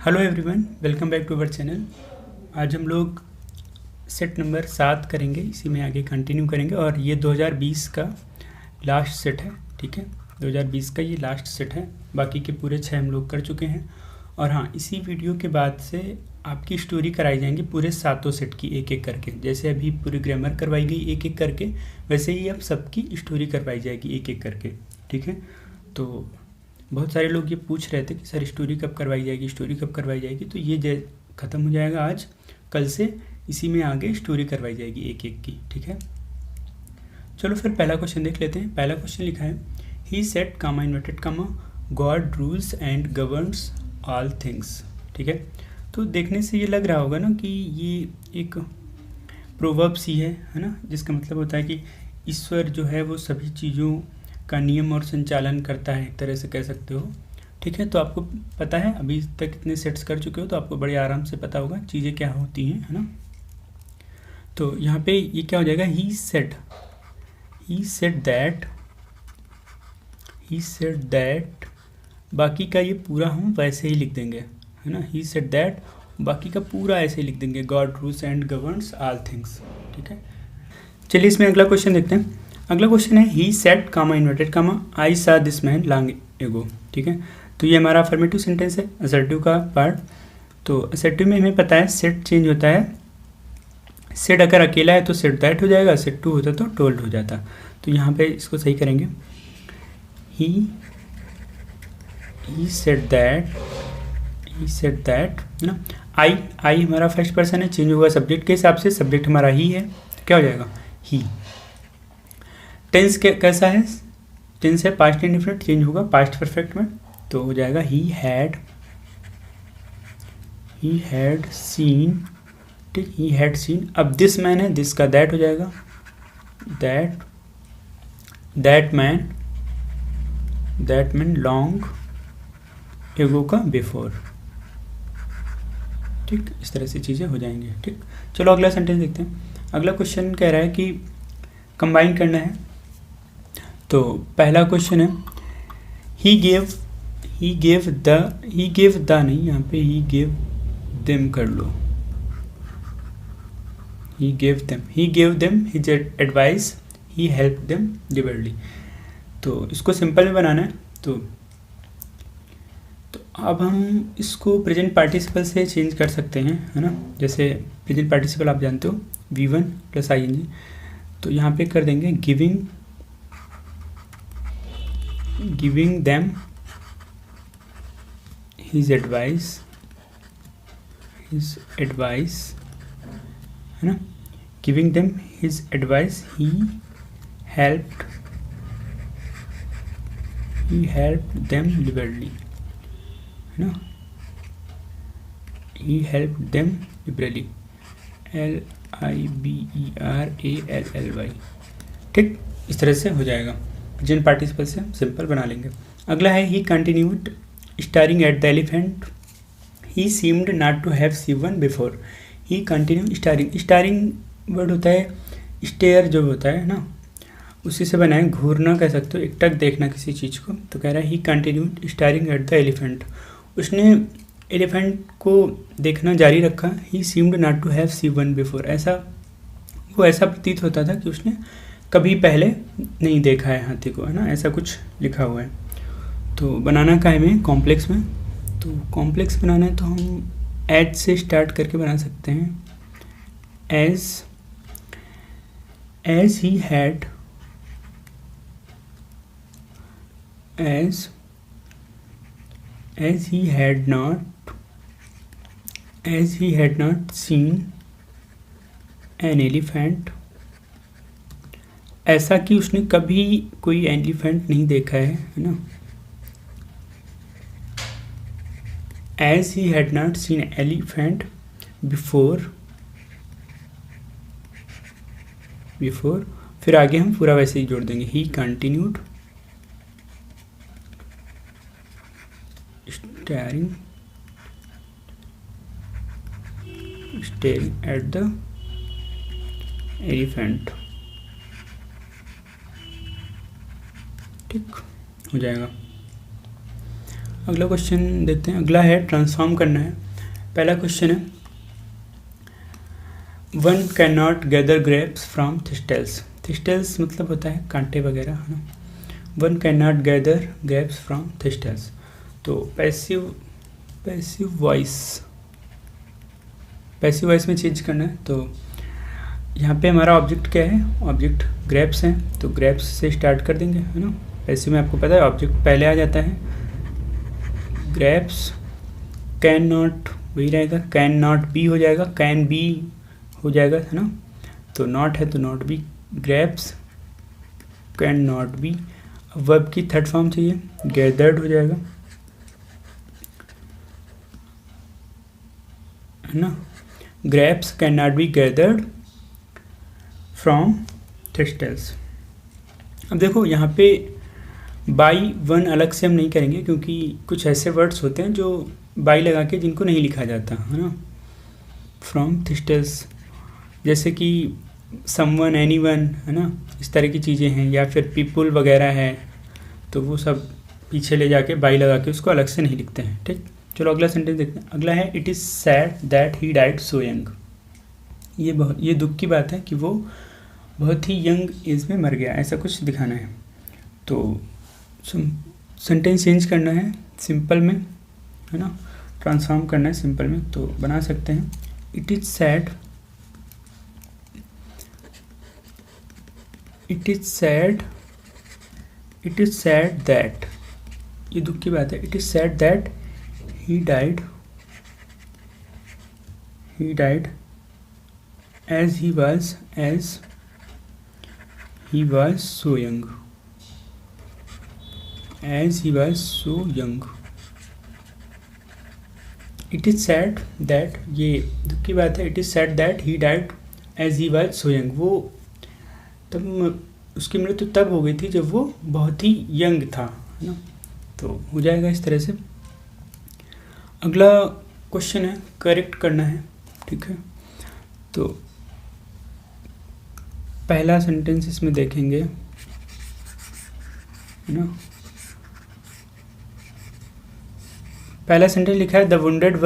Hello everyone, welcome back to our channel. आज हम लोग सेट नंबर 7 करेंगे, इसी में आगे कंटिन्यू करेंगे और ये 2020 का लास्ट सेट है। ठीक है, 2020 का ये लास्ट सेट है, बाकी के पूरे 6 हम लोग कर चुके हैं। और हाँ, इसी वीडियो के बाद से आपकी स्टोरी कराई जाएंगी पूरे 7 सेट की एक एक करके। जैसे अभी पूरी ग्रामर करवाई गई एक एक करके, वैसे ही अब सबकी स्टोरी करवाई जाएगी एक एक करके। ठीक है, तो बहुत सारे लोग ये पूछ रहे थे कि सर स्टोरी कब करवाई जाएगी, स्टोरी कब करवाई जाएगी। तो ये ख़त्म हो जाएगा आज, कल से इसी में आगे स्टोरी करवाई जाएगी एक एक की। ठीक है, चलो फिर पहला क्वेश्चन देख लेते हैं। पहला क्वेश्चन लिखा है, he said comma inverted comma God rules and governs all things. ठीक है, तो देखने से ये लग रहा होगा ना कि ये एक प्रोवर्ब सी है ना, जिसका मतलब होता है कि ईश्वर जो है वो सभी चीज़ों का नियम और संचालन करता है, एक तरह से कह सकते हो। ठीक है, तो आपको पता है, अभी तक इतने सेट्स कर चुके हो तो आपको बड़े आराम से पता होगा चीज़ें क्या होती हैं, है ना। तो यहाँ पे ये क्या हो जाएगा, ही सेड दैट, बाकी का ये पूरा हम वैसे ही लिख देंगे, है ना। ही सेड दैट, बाकी का पूरा ऐसे ही लिख देंगे, God rules and governs all things. ठीक है, चलिए इसमें अगला क्वेश्चन देखते हैं। अगला क्वेश्चन है, ही सेड कामा इन्वर्टेड कामा आई सा दिस मैन लॉन्ग एगो। ठीक है, तो ये हमारा अफर्मेटिव सेंटेंस है, असर्टिव का पार्ट। तो असर्टिव में हमें पता है सेड चेंज होता है। सेड अगर अकेला है तो सेड दैट हो जाएगा, सेड टू होता तो टोल्ड हो जाता। तो यहाँ पे इसको सही करेंगे, ही सेड दैट, है ना। आई हमारा फर्स्ट पर्सन है, चेंज होगा सब्जेक्ट के हिसाब से, सब्जेक्ट हमारा ही है, तो क्या हो जाएगा, ही। टेंस कैसा है, टेंस है पास्ट इंडिफिनिट, चेंज होगा पास्ट परफेक्ट में, तो हो जाएगा ही हैड सीन। ठीक, ही हैड सीन। अब दिस मैन है, दिस का दैट हो जाएगा, दैट मैन लॉन्ग एगो का बिफोर। ठीक, इस तरह से चीज़ें हो जाएंगी। ठीक, चलो अगला सेंटेंस देखते हैं। अगला क्वेश्चन कह रहा है कि कंबाइन करना है। तो पहला क्वेश्चन है, ही गेव द नहीं, यहाँ पे ही गेव देम कर लो, he gave them his advice, he help them liberally. तो इसको सिंपल में बनाना है। तो अब हम इसको प्रेजेंट पार्टिसिपल से चेंज कर सकते हैं, है ना। जैसे प्रेजेंट पार्टिसिपल आप जानते हो, V1 + ing, तो यहाँ पे कर देंगे गिविंग देम हिज एडवाइस, है ना। Giving them his advice, he helped them liberally, है ना। He helped them liberally, LIBERALLY। ठीक, इस तरह से हो जाएगा। प्रेजेंट पार्टिसिपल से हम सिंपल बना लेंगे। अगला है, he continued staring at the elephant, he seemed not to have seen one before. He continue staring word होता है स्टेयर, जो होता है ना, उसी से बनाए, घूरना कह सकते हो, एकटक देखना किसी चीज़ को। तो कह रहा है, he continued staring at the elephant, उसने एलिफेंट को देखना जारी रखा। He seemed not to have seen one before, ऐसा प्रतीत होता था कि उसने कभी पहले नहीं देखा है हाथी को, है ना, ऐसा कुछ लिखा हुआ है। तो बनाना का है हमें कॉम्प्लेक्स में। तो कॉम्प्लेक्स बनाना है तो हम एज से स्टार्ट करके बना सकते हैं। As he had not seen an elephant, ऐसा कि उसने कभी कोई एलिफेंट नहीं देखा है ना। As he had not seen an elephant before, फिर आगे हम पूरा वैसे ही जोड़ देंगे। He continued staring at the elephant। ठीक हो जाएगा। अगला क्वेश्चन देखते हैं। अगला है ट्रांसफॉर्म करना है। पहला क्वेश्चन है one can not gather grapes from thistles. Thistles मतलब होता है कांटे वगैरह, है ना। One can not gather grapes from thistles. तो पैसिव वॉइस में चेंज करना है। तो यहाँ पे हमारा ऑब्जेक्ट क्या है, ऑब्जेक्ट ग्रेप्स हैं, तो ग्रेप्स से स्टार्ट कर देंगे, है ना। पैसिव में आपको पता है ऑब्जेक्ट पहले आ जाता है। ग्रेप्स कैन नॉट वही रहेगा, कैन नॉट बी हो जाएगा, कैन बी हो जाएगा, है ना। तो नॉट है तो not be, grapes can not be. अब वर्ब की थर्ड फॉर्म चाहिए, गैदर्ड हो जाएगा, है ना। Grapes can not be gathered from thistles. अब देखो यहाँ पे बाई वन अलग से हम नहीं करेंगे, क्योंकि कुछ ऐसे वर्ड्स होते हैं जो बाई लगा के जिनको नहीं लिखा जाता, है ना। फ्रॉम थिस्टल्स जैसे कि समवन, एनीवन, है ना, इस तरह की चीज़ें हैं, या फिर पीपुल वगैरह है, तो वो सब पीछे ले जाके बाई लगा के उसको अलग से नहीं लिखते हैं, ठीक। चलो अगला सेंटेंस देखते हैं। अगला है it is sad that he died so young. ये दुख की बात है कि वो बहुत ही यंग एज में मर गया, ऐसा कुछ दिखाना है। तो सेंटेंस चेंज करना है सिंपल में, है ना, ट्रांसफॉर्म करना है सिंपल में। तो बना सकते हैं इट इज़ सैड दैट, ये दुख की बात है। It is sad that he died as he was so young, it is sad that, ये दुख की बात है। it is sad that he died as he was so young, वो तब उसकी मृत्यु तब हो गई थी जब वो बहुत ही यंग था, है ना। तो हो जाएगा इस तरह से। अगला क्वेश्चन है करेक्ट करना है, ठीक है। तो पहला सेंटेंस इसमें देखेंगे, है ना। पहला सेंटेंस लिखा है the wounded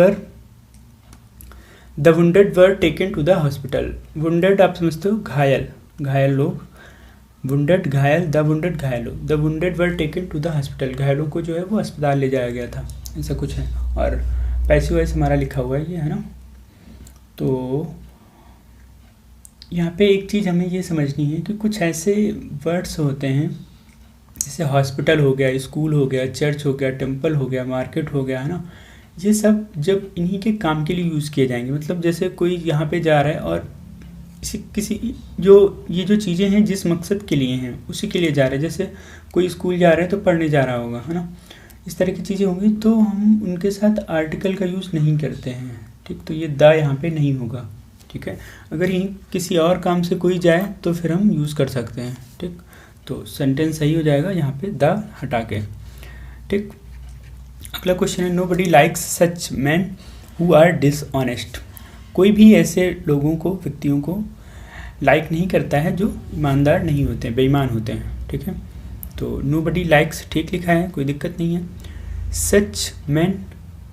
were taken to the hospital. Wounded आप समझते हो घायल लोग, वुंडेड घायल, द वुंडेड घायल लोग। The wounded were taken to the hospital, घायलों को जो है वो अस्पताल ले जाया गया था, ऐसा कुछ है। और पैसिव वॉइस हमारा लिखा हुआ है ये, है ना। तो यहाँ पे एक चीज़ हमें ये समझनी है कि कुछ ऐसे वर्ड्स होते हैं जैसे हॉस्पिटल हो गया, स्कूल हो गया, चर्च हो गया, टेम्पल हो गया, मार्केट हो गया, है ना। ये सब जब इन्हीं के काम के लिए यूज़ किए जाएंगे, मतलब जैसे कोई यहाँ पे जा रहा है और किसी ये जो चीज़ें हैं जिस मकसद के लिए हैं उसी के लिए जा रहा है। जैसे कोई स्कूल जा रहा है तो पढ़ने जा रहा होगा, है ना। इस तरह की चीज़ें होंगी तो हम उनके साथ आर्टिकल का यूज़ नहीं करते हैं, ठीक। तो ये द यहाँ पे नहीं होगा, ठीक है। अगर यहीं किसी और काम से कोई जाए तो फिर हम यूज़ कर सकते हैं, ठीक। तो सेंटेंस सही हो जाएगा यहाँ पे द हटा के, ठीक। अगला क्वेश्चन है nobody likes such man who are dishonest. कोई भी ऐसे लोगों को, व्यक्तियों को लाइक नहीं करता है जो ईमानदार नहीं होते, बेईमान होते हैं, ठीक है। तो नोबडी लाइक्स ठीक लिखा है, कोई दिक्कत नहीं है। सच मैन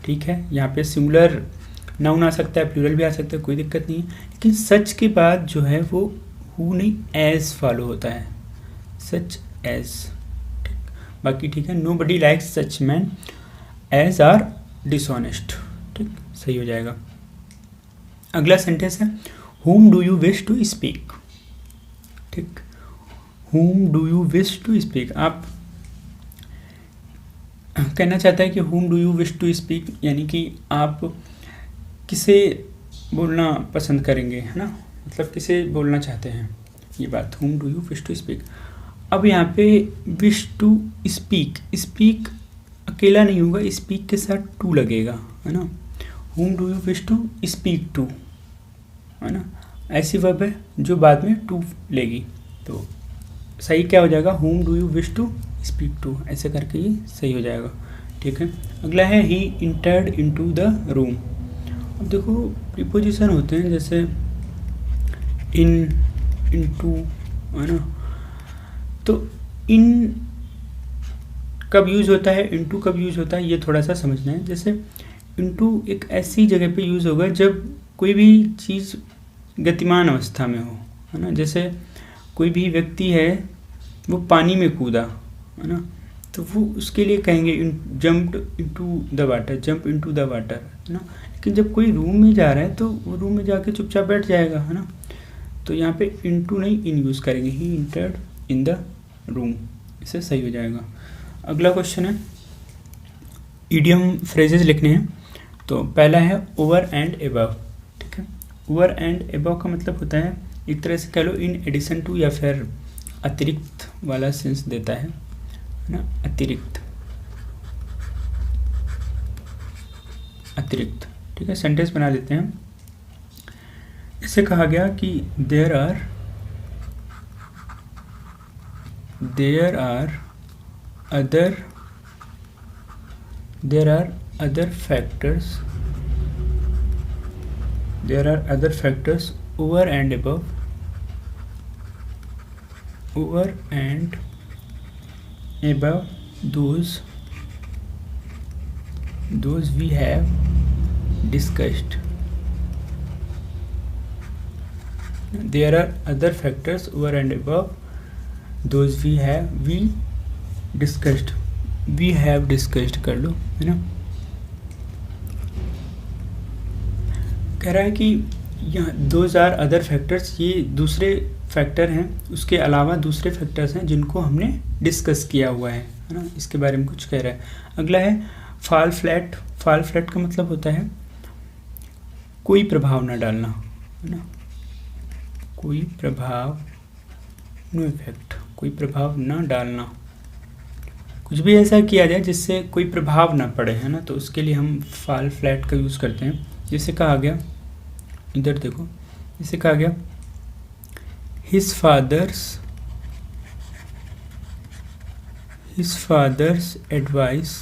ठीक है, यहाँ पे सिंगुलर नाउन आ सकता है, प्लूरल भी आ सकता है, कोई दिक्कत नहीं है। लेकिन सच के बाद जो है वो हु नहीं एज फॉलो होता है, सच एज, ठीक। बाकी ठीक है। Nobody likes such man as are dishonest, ठीक, सही हो जाएगा। अगला सेंटेंस है whom do you wish to speak, ठीक। whom do you wish to speak, आप कहना चाहता है कि whom do you wish to speak, यानी कि आप किसे बोलना पसंद करेंगे, है ना, मतलब किसे बोलना चाहते हैं, ये बात। whom do you wish to speak। अब यहाँ पे wish to speak अकेला नहीं होगा, speak के साथ to लगेगा, है ना। whom do you wish to speak to, है ना, ऐसी वर्ब है जो बाद में टू लेगी। तो सही क्या हो जाएगा, whom do you wish to speak to, ऐसे करके ये सही हो जाएगा, ठीक है। अगला है he entered into the room। अब देखो प्रीपोजिशन होते हैं जैसे in, into, है ना। तो इन कब यूज़ होता है, इनटू कब यूज़ होता है, ये थोड़ा सा समझना है। जैसे इनटू एक ऐसी जगह पे यूज़ होगा जब कोई भी चीज़ गतिमान अवस्था में हो, है ना। जैसे कोई भी व्यक्ति है वो पानी में कूदा, है ना, तो वो उसके लिए कहेंगे jumped into the water, jump into the water, है ना। लेकिन जब कोई रूम में जा रहा है तो वो रूम में जाके चुपचाप बैठ जाएगा, है ना। तो यहाँ पे इनटू नहीं इन यूज़ करेंगे, ही इंटर्ड इन द रूम, इससे सही हो जाएगा। अगला क्वेश्चन है, इडियम फ्रेजेस लिखने हैं। तो पहला है ओवर एंड एबव, ठीक है। ओवर एंड एबव का मतलब होता है एक तरह से कह लो इन एडिशन टू, या फिर अतिरिक्त वाला सेंस देता है ना, अतिरिक्त, अतिरिक्त, ठीक है। सेंटेंस बना लेते हैं। इससे कहा गया कि there are other factors over and above those we have discussed. There are other factors over and above those we have discussed कर लो, है ना। कह रहा है कि यहाँ दोज आर अदर फैक्टर्स, ये दूसरे फैक्टर हैं, उसके अलावा दूसरे फैक्टर्स हैं जिनको हमने डिस्कस किया हुआ है ना, इसके बारे में कुछ कह रहा है। अगला है फॉल फ्लैट। फॉल फ्लैट का मतलब होता है कोई प्रभाव ना डालना, है ना, कोई प्रभाव, नो इफेक्ट, कोई प्रभाव ना डालना। कुछ भी ऐसा किया जाए जिससे कोई प्रभाव ना पड़े, है ना, तो उसके लिए हम फॉल फ्लैट का यूज़ करते हैं। जैसे कहा गया, इधर देखो, जैसे कहा गया his father's advice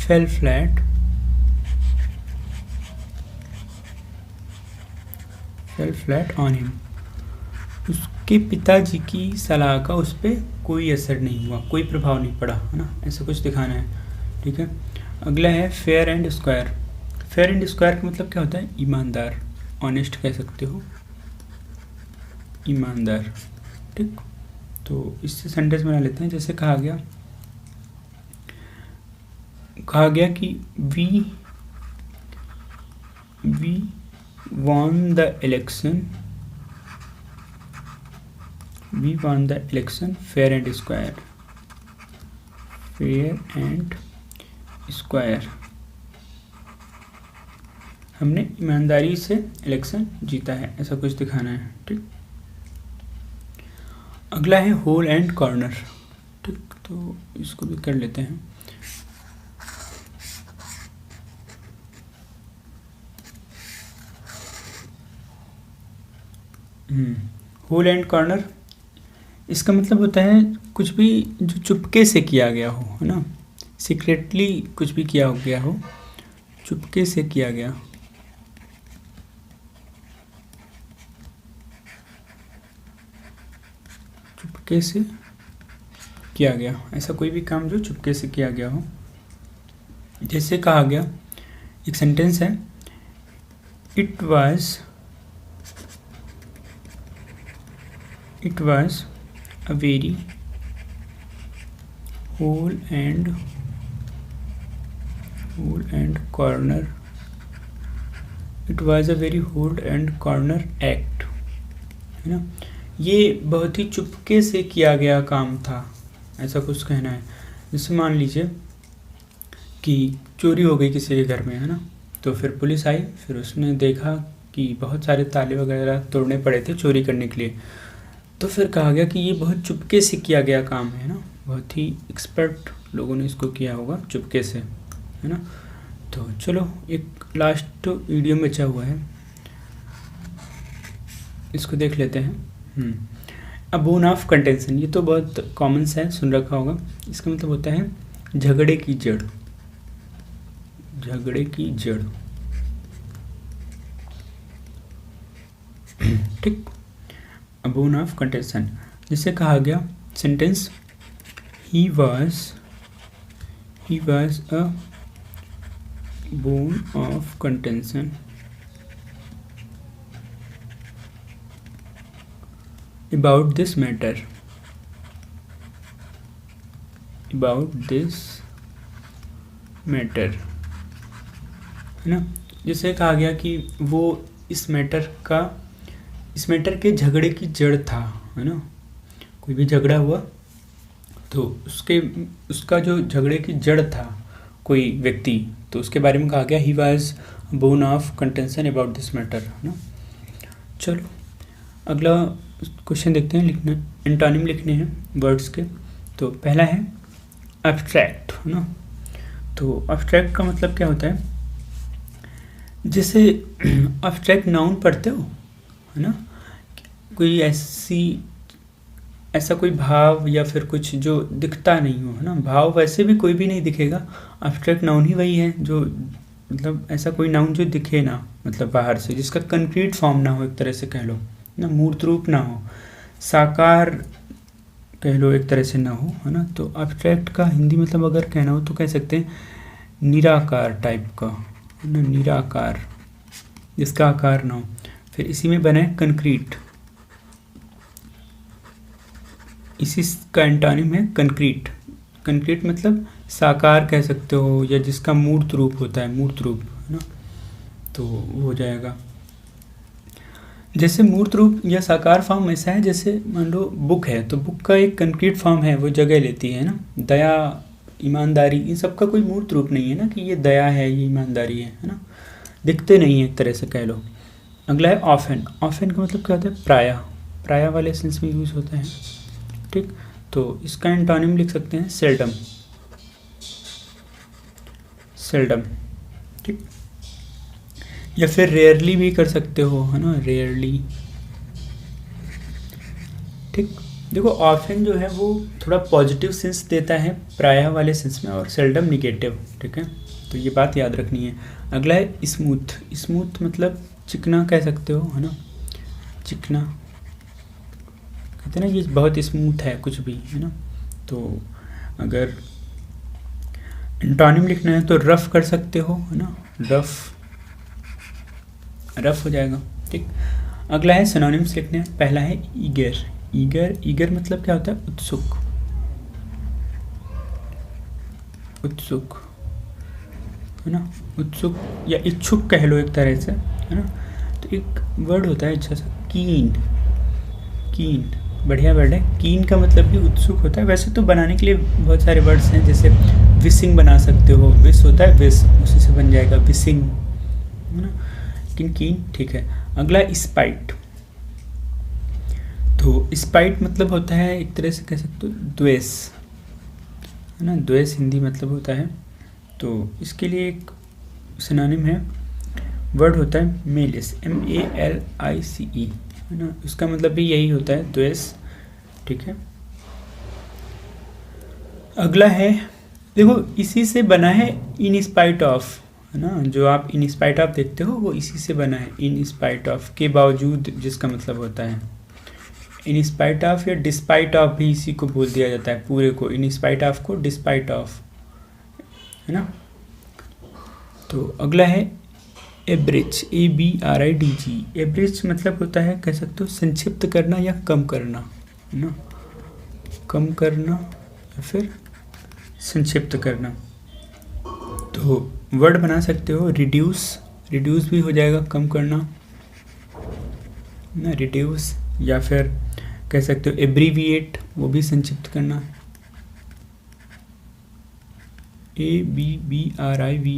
fell flat on him. उसके पिताजी की सलाह का उस पर कोई असर नहीं हुआ, कोई प्रभाव नहीं पड़ा, है ना, ऐसा कुछ दिखाना है, ठीक है। अगला है fair and square. Fair and square का मतलब क्या होता है, ईमानदार, ऑनेस्ट कह सकते हो, ईमानदार, ठीक। तो इससे सेंटेंस बना लेते हैं। जैसे कहा गया कि we won the election fair and square, हमने ईमानदारी से इलेक्शन जीता है, ऐसा कुछ दिखाना है, ठीक। अगला है होल एंड कॉर्नर, ठीक, तो इसको भी कर लेते हैं। होल एंड कॉर्नर, इसका मतलब होता है कुछ भी जो चुपके से किया गया हो, है ना, सीक्रेटली कुछ भी किया गया हो, चुपके से किया गया, चुपके से किया गया, ऐसा कोई भी काम जो चुपके से किया गया हो। जैसे कहा गया, एक सेंटेंस है, it was a very hole and corner, it was a very hole and corner act, है ना, ये बहुत ही चुपके से किया गया काम था, ऐसा कुछ कहना है। जैसे मान लीजिए कि चोरी हो गई किसी के घर में, है ना, तो फिर पुलिस आई, फिर उसने देखा कि बहुत सारे ताले वगैरह तोड़ने पड़े थे चोरी करने के लिए, तो फिर कहा गया कि ये बहुत चुपके से किया गया काम है ना, बहुत ही एक्सपर्ट लोगों ने इसको किया होगा चुपके से, है ना। तो चलो एक लास्ट वीडियो बचा हुआ है, इसको देख लेते हैं। अब बोन ऑफ कंटेंशन, ये तो बहुत कॉमन सा है, सुन रखा होगा। इसका मतलब होता है झगड़े की जड़, झगड़े की जड़, ठीक। बोन ऑफ कंटेंशन, जिससे कहा गया sentence he was a bone of contention about this matter, है ना। जैसे कहा गया कि वो इस मैटर के झगड़े की जड़ था, है ना। कोई भी झगड़ा हुआ तो उसका जो झगड़े की जड़ था कोई व्यक्ति, तो उसके बारे में कहा गया he was bone of contention about this matter, है ना। चलो अगला क्वेश्चन देखते हैं। लिखना एंटोनिम लिखने हैं वर्ड्स के। तो पहला है एब्स्ट्रैक्ट, है ना। तो एब्स्ट्रैक्ट का मतलब क्या होता है, जैसे एब्स्ट्रैक्ट नाउन पढ़ते हो, है ना, कोई ऐसा कोई भाव या फिर कुछ जो दिखता नहीं हो, है ना। भाव वैसे भी कोई भी नहीं दिखेगा, एब्स्ट्रैक्ट नाउन ही वही है जो मतलब ऐसा कोई नाउन जो दिखे ना, मतलब बाहर से, जिसका कंक्रीट फॉर्म ना हो, एक तरह से कह लो ना, मूर्त रूप ना हो, साकार कह लो एक तरह से ना हो, है ना। तो एब्स्ट्रैक्ट का हिंदी मतलब अगर कहना हो तो कह सकते हैं निराकार टाइप का, है ना, निराकार, जिसका आकार ना हो। फिर इसी में बना है कंक्रीट, इसी का एंटोनिम है कंक्रीट। कंक्रीट मतलब साकार कह सकते हो, या जिसका मूर्त रूप होता है, मूर्त रूप, है ना। तो वो हो जाएगा। जैसे मूर्त रूप या साकार फॉर्म ऐसा है, जैसे मान लो बुक है, तो बुक का एक कंक्रीट फॉर्म है, वो जगह लेती है ना। दया, ईमानदारी, इन सब का कोई मूर्त रूप नहीं है ना, कि ये दया है, ये ईमानदारी है ना, दिखते नहीं है एक तरह से कह लो। अगला है ऑफन। ऑफन का मतलब क्या होता है, प्रायः वाले सेंस में यूज होता है, ठीक। तो इसका एंटोनिम लिख सकते हैं सेल्डम, ठीक। या फिर रेयरली भी कर सकते हो, है ना, रेयरली, ठीक। देखो ऑफन जो है वो थोड़ा पॉजिटिव सेंस देता है प्रायः वाले सेंस में, और सेल्डम निगेटिव, ठीक है। तो ये बात याद रखनी है। अगला है स्मूथ मतलब चिकना कह सकते हो, है ना, चिकना कहते हैं ना, ये बहुत स्मूथ है कुछ भी, है ना। तो अगर एंटोनिम लिखना है तो रफ कर सकते हो, है ना, रफ हो जाएगा, ठीक। अगला है सिनोनिम्स लिखने हैं। पहला है ईगर मतलब क्या होता है, उत्सुक, है ना, उत्सुक या इच्छुक कह लो एक तरह से, है ना। तो एक वर्ड होता है अच्छा सा कीन, बढ़िया वर्ड है। कीन का मतलब भी उत्सुक होता है। वैसे तो बनाने के लिए बहुत सारे वर्ड्स हैं, जैसे विसिंग बना सकते हो, विस होता है विस, उसी से बन जाएगा विसिंग, है ना। लेकिन कीन ठीक है। अगला स्पाइट। तो स्पाइट मतलब होता है एक तरह से कह सकते हो द्वेष, है ना, द्वेष हिंदी मतलब होता है। तो इसके लिए एक सिनोनिम है, वर्ड होता है मेलिस, MALICE, है ना। उसका मतलब भी यही होता है द्वेष, ठीक है। अगला है, देखो इसी से बना है इन स्पाइट ऑफ, है ना, जो आप इन स्पाइट ऑफ देखते हो वो इसी से बना है, इन स्पाइट ऑफ के बावजूद, जिसका मतलब होता है इन स्पाइट ऑफ या डिस्पाइट ऑफ भी इसी को बोल दिया जाता है, पूरे को, इन स्पाइट ऑफ को डिस्पाइट ऑफ, है ना। तो अगला है एब्रिज, ABRIDG। एब्रिज मतलब होता है कह सकते हो संक्षिप्त करना या कम करना, है ना, कम करना या फिर संक्षिप्त करना। तो वर्ड बना सकते हो रिड्यूस भी हो जाएगा, कम करना ना, रिड्यूस, या फिर कह सकते हो एब्रीविएट, वो भी संक्षिप्त करना, ABBRIVIATE,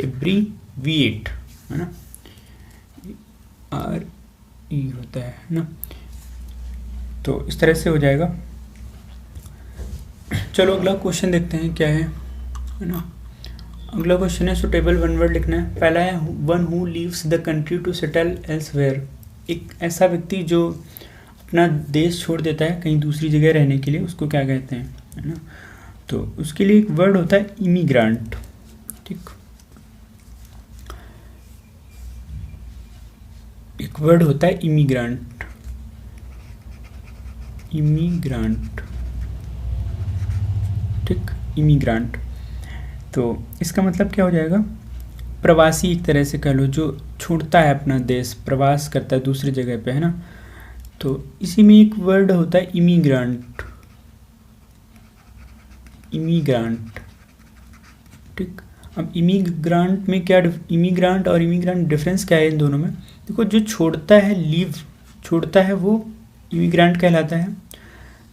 एब्रीविएट, है ना, RE होता है ना। तो इस तरह से हो जाएगा। चलो अगला क्वेश्चन देखते हैं क्या है ना। अगला क्वेश्चन है सुटेबल वन वर्ड लिखना है। पहला है one who leaves the country to settle elsewhere. एक ऐसा व्यक्ति जो अपना देश छोड़ देता है कहीं दूसरी जगह रहने के लिए, उसको क्या कहते हैं, है ना। तो उसके लिए एक वर्ड होता है इमिग्रांट, ठीक। एक वर्ड होता है इमिग्रांट, ठीक, इमिग्रांट। तो इसका मतलब क्या हो जाएगा, प्रवासी एक तरह से कह लो, जो छोड़ता है अपना देश, प्रवास करता है दूसरी जगह पे, है ना। तो इसी में एक वर्ड होता है इमिग्रांट, इमिग्रांट, ठीक। अब इमिग्रांट में क्या, इमिग्रांट और इमिग्रांट डिफरेंस क्या है इन दोनों में। देखो, जो छोड़ता है, लीव छोड़ता है, वो इमिग्रांट कहलाता है।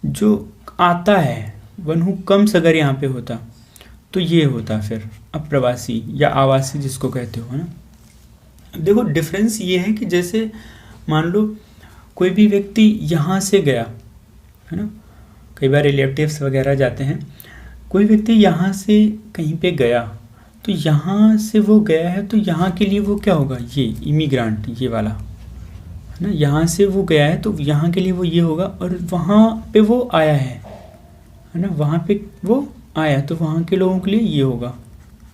जो आता है, वन हु कम्स अगर यहाँ पे होता तो ये होता फिर अप्रवासी या आवासी जिसको कहते हो, है ना। देखो डिफरेंस ये है कि जैसे मान लो कोई भी व्यक्ति यहाँ से गया, है ना, कई बार रिलेटिव्स वगैरह जाते हैं, कोई व्यक्ति यहाँ से कहीं पे गया, तो यहाँ से वो गया है, तो यहाँ के लिए वो क्या होगा, ये इमिग्रांट, ये वाला, है ना। यहाँ से वो गया है तो यहाँ के लिए वो ये होगा, और वहाँ पे वो आया है ना, वहाँ पे वो आया तो वहाँ के लोगों के लिए ये होगा,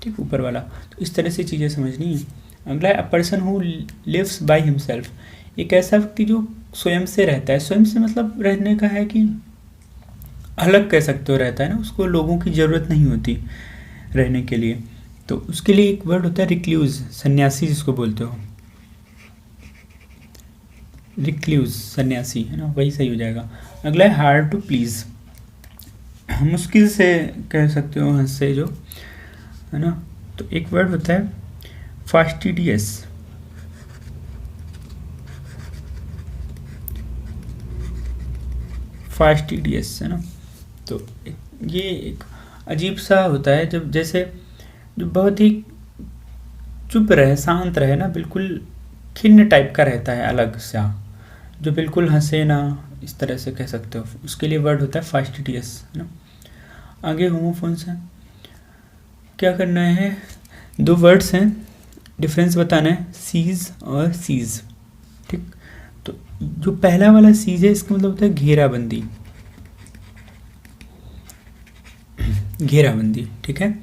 ठीक, ऊपर वाला। तो इस तरह से चीज़ें समझनी है। अगला है a person who lives by himself, एक ऐसा व्यक्ति जो स्वयं से रहता है। स्वयं से मतलब रहने का है कि अलग कह सकते हो, रहता है ना, उसको लोगों की ज़रूरत नहीं होती रहने के लिए। तो उसके लिए एक वर्ड होता है रिक्ल्यूज, सन्यासी जिसको बोलते हो, रिक्ल्यूज, सन्यासी, है ना, वही सही हो जाएगा। अगला है हार्ड टू प्लीज़, मुश्किल से कह सकते हो, हंस से जो, है ना। तो एक वर्ड होता है फास्टिडियस, फास्टिडियस, है ना। तो ये एक अजीब सा होता है, जब जैसे जो बहुत ही चुप रहे, शांत रहे ना, बिल्कुल खिन्न टाइप का रहता है, अलग सा, जो बिल्कुल हंसे ना, इस तरह से कह सकते हो। उसके लिए वर्ड होता है फास्टिडियस, है ना। आगे होमोफोन्स हैं, क्या करना है, दो वर्ड्स हैं, डिफरेंस बताना है, सीज और सीज, ठीक। तो जो पहला वाला सीज है, इसका मतलब होता है घेराबंदी, घेराबंदी, ठीक है।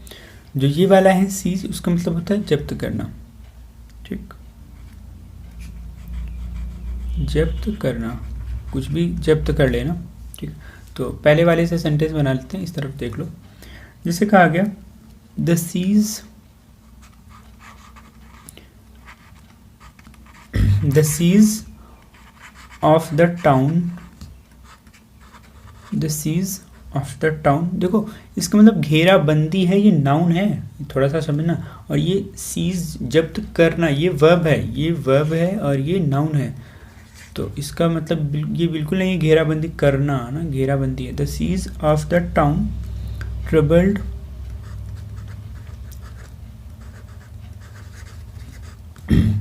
जो ये वाला है सीज, उसका मतलब होता है जब्त करना, ठीक, जब्त करना, कुछ भी जब्त कर लेना, ठीक। तो पहले वाले से सेंटेंस बना लेते हैं, इस तरफ देख लो। जैसे कहा गया, the siege, the siege of the town, the siege of the town. देखो इसका मतलब घेराबंदी है, ये नाउन है, थोड़ा सा समझना। और ये सीज जब्त करना, ये वर्ब है, ये वर्ब है और ये नाउन है। तो इसका मतलब ये बिल्कुल नहीं है घेराबंदी करना, ना, घेराबंदी है। The siege of the town troubled,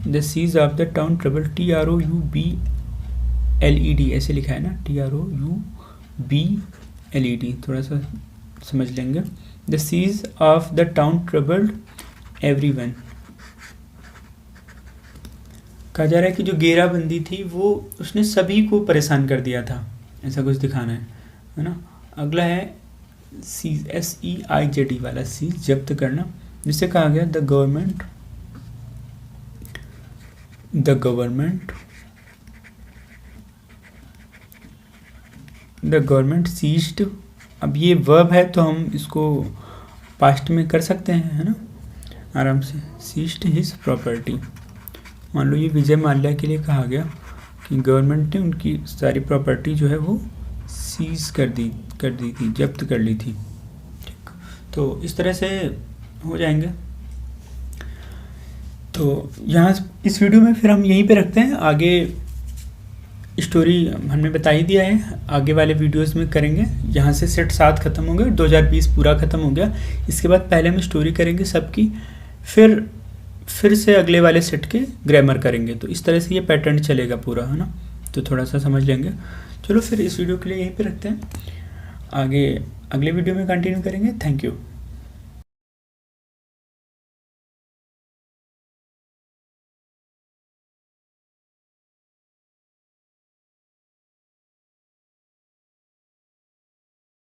the siege of the town troubled, TROUBLED ऐसे लिखा है ना, TROUBLED, थोड़ा सा समझ लेंगे। The siege of the town troubled everyone, कहा जा रहा है कि जो घेराबंदी थी वो उसने सभी को परेशान कर दिया था, ऐसा कुछ दिखाना है ना। अगला है सीज, SEIZD वाला, सीज जब्त करना, जिससे कहा गया the government, the government, the government seized. अब ये वर्ब है तो हम इसको पास्ट में कर सकते हैं, है ना, आराम से। सीज्ड हिज प्रॉपर्टी, मान लो ये विजय माल्या के लिए कहा गया कि गवर्नमेंट ने उनकी सारी प्रॉपर्टी जो है वो सीज कर दी थी, जब्त कर ली थी, ठीक। तो इस तरह से हो जाएंगे। तो यहाँ इस वीडियो में फिर हम यहीं पे रखते हैं, आगे स्टोरी हमने बता ही दिया है, आगे वाले वीडियोस में करेंगे। यहाँ से सेट 7 ख़त्म हो गया, 2020 पूरा ख़त्म हो गया। इसके बाद पहले हम स्टोरी करेंगे सबकी, फिर से अगले वाले सेट के ग्रामर करेंगे। तो इस तरह से ये पैटर्न चलेगा पूरा, है ना। तो थोड़ा सा समझ लेंगे। चलो फिर इस वीडियो के लिए यहीं पे रखते हैं, आगे अगले वीडियो में कंटिन्यू करेंगे। Thank you.